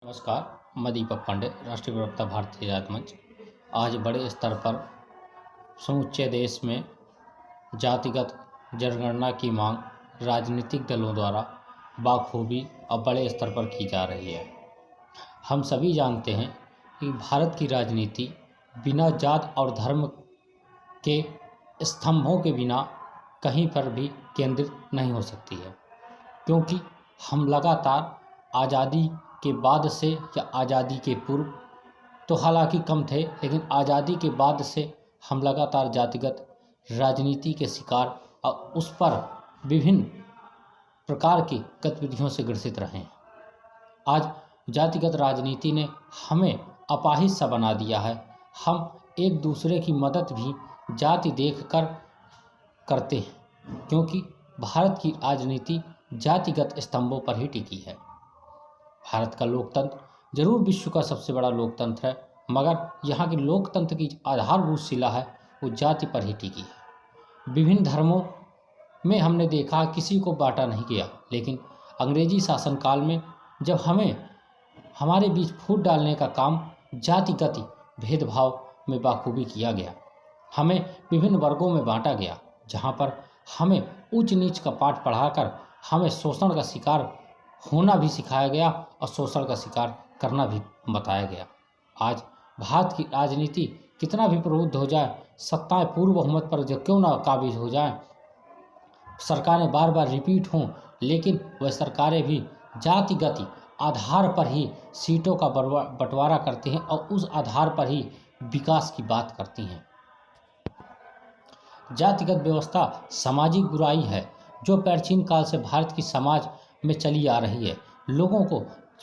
नमस्कार। मैं दीपक पांडे, राष्ट्रीय प्रवक्ता भारतीय आजाद मंच। आज बड़े स्तर पर समूचे देश में जातिगत जनगणना की मांग राजनीतिक दलों द्वारा बाखूबी और बड़े स्तर पर की जा रही है। हम सभी जानते हैं कि भारत की राजनीति बिना जात और धर्म के स्तंभों के बिना कहीं पर भी केंद्रित नहीं हो सकती है, क्योंकि हम लगातार आज़ादी के बाद से या आज़ादी के पूर्व तो हालांकि कम थे, लेकिन आज़ादी के बाद से हम लगातार जातिगत राजनीति के शिकार और उस पर विभिन्न प्रकार की गतिविधियों से ग्रसित रहे हैं। आज जातिगत राजनीति ने हमें अपाहिज सा बना दिया है। हम एक दूसरे की मदद भी जाति देखकर करते हैं, क्योंकि भारत की राजनीति जातिगत स्तंभों पर ही टिकी है। भारत का लोकतंत्र जरूर विश्व का सबसे बड़ा लोकतंत्र है, मगर यहाँ की लोकतंत्र की आधारभूत शिला है वो जाति पर ही टिकी है। विभिन्न धर्मों में हमने देखा किसी को बांटा नहीं गया, लेकिन अंग्रेजी शासनकाल में जब हमारे बीच फूट डालने का काम जातिगत भेदभाव में बाखूबी किया गया, हमें विभिन्न वर्गों में बांटा गया, जहाँ पर हमें ऊंच नीच का पाठ पढ़ाकर हमें शोषण का शिकार होना भी सिखाया गया और शोषण का शिकार करना भी बताया गया। आज भारत की राजनीति कितना भी प्रबुद्ध हो जाए, सत्ताएं पूर्व बहुमत पर जो क्यों ना काबिज हो जाएं, सरकारें बार बार रिपीट हों, लेकिन वह सरकारें भी जातिगत आधार पर ही सीटों का बंटवारा करती हैं और उस आधार पर ही विकास की बात करती हैं। जातिगत व्यवस्था सामाजिक बुराई है जो प्राचीन काल से भारत की समाज में चली आ रही है। लोगों को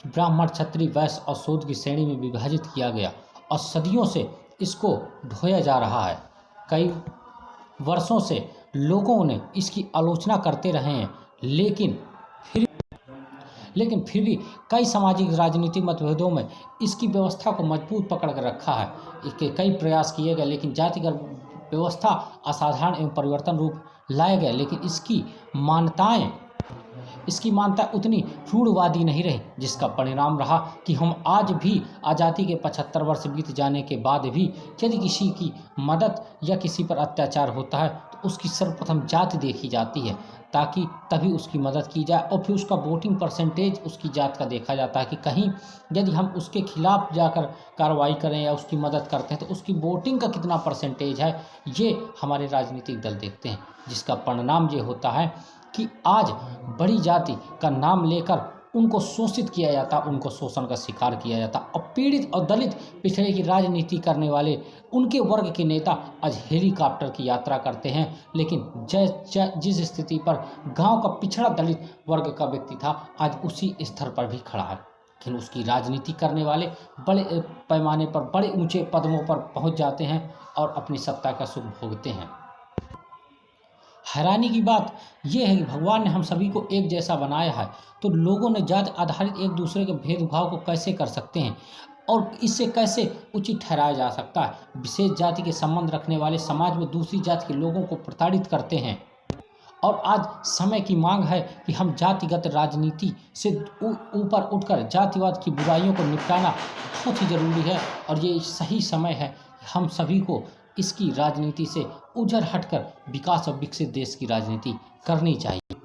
ब्राह्मण, क्षत्रिय, वैश्य और शूद्र की श्रेणी में विभाजित किया गया और सदियों से इसको ढोया जा रहा है। कई वर्षों से लोगों ने इसकी आलोचना करते रहे हैं, लेकिन फिर भी कई सामाजिक राजनीतिक मतभेदों में इसकी व्यवस्था को मजबूत पकड़ कर रखा है। इसके कई प्रयास किए गए, लेकिन जातिगत व्यवस्था असाधारण एवं परिवर्तन रूप लाए गए, लेकिन इसकी मान्यताएं उतनी रूढ़वादी नहीं रही, जिसका परिणाम रहा कि हम आज भी आज़ादी के 75 वर्ष बीत जाने के बाद भी यदि किसी की मदद या किसी पर अत्याचार होता है तो उसकी सर्वप्रथम जाति देखी जाती है, ताकि तभी उसकी मदद की जाए, और फिर उसका वोटिंग परसेंटेज उसकी जात का देखा जाता है कि कहीं यदि हम उसके खिलाफ जाकर कार्रवाई करें या उसकी मदद करते हैं तो उसकी वोटिंग का कितना परसेंटेज है, ये हमारे राजनीतिक दल देखते हैं। जिसका परिणाम ये होता है कि आज बड़ी जाति का नाम लेकर उनको शोषित किया जाता, उनको शोषण का शिकार किया जाता, और पीड़ित और दलित पिछड़े की राजनीति करने वाले उनके वर्ग के नेता आज हेलीकॉप्टर की यात्रा करते हैं, लेकिन जिस स्थिति पर गांव का पिछड़ा दलित वर्ग का व्यक्ति था आज उसी स्तर पर भी खड़ा है, लेकिन उसकी राजनीति करने वाले बड़े पैमाने पर बड़े ऊंचे पदों पर पहुंच जाते हैं और अपनी सत्ता का सुख भोगते हैं। हैरानी की बात यह है कि भगवान ने हम सभी को एक जैसा बनाया है, तो लोगों ने जाति आधारित एक दूसरे के भेदभाव को कैसे कर सकते हैं और इससे कैसे उचित ठहराया जा सकता है। विशेष जाति के संबंध रखने वाले समाज में दूसरी जाति के लोगों को प्रताड़ित करते हैं, और आज समय की मांग है कि हम जातिगत राजनीति से ऊपर उठकर जातिवाद की बुराइयों को निपटाना बहुत ही जरूरी है, और ये सही समय है कि हम सभी को इसकी राजनीति से उजर हटकर विकास और विकसित देश की राजनीति करनी चाहिए।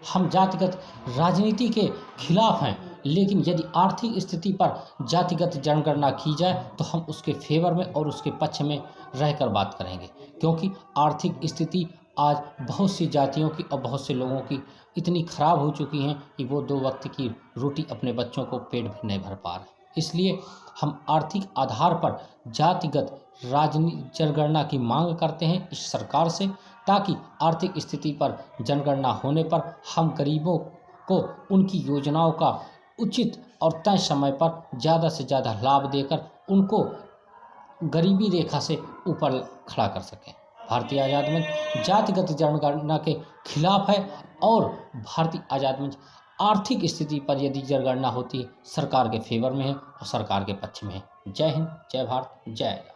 हम जातिगत राजनीति के खिलाफ हैं, लेकिन यदि आर्थिक स्थिति पर जातिगत जनगणना की जाए तो हम उसके फेवर में और उसके पक्ष में रहकर बात करेंगे, क्योंकि आर्थिक स्थिति आज बहुत सी जातियों की और बहुत से लोगों की इतनी खराब हो चुकी हैं कि वो 2 वक्त की रोटी अपने बच्चों को पेट भी नहीं भर पा रहे। इसलिए हम आर्थिक आधार पर जातिगत जनगणना की मांग करते हैं इस सरकार से, ताकि आर्थिक स्थिति पर जनगणना होने पर हम गरीबों को उनकी योजनाओं का उचित और तय समय पर ज़्यादा से ज़्यादा लाभ देकर उनको गरीबी रेखा से ऊपर खड़ा कर सकें। भारतीय आज़ाद मंच जातिगत जनगणना के खिलाफ है, और भारतीय आज़ाद मंच आर्थिक स्थिति पर यदि जनगणना होती है सरकार के फेवर में है और सरकार के पक्ष में है। जय हिंद, जय भारत, जय आज़ाद।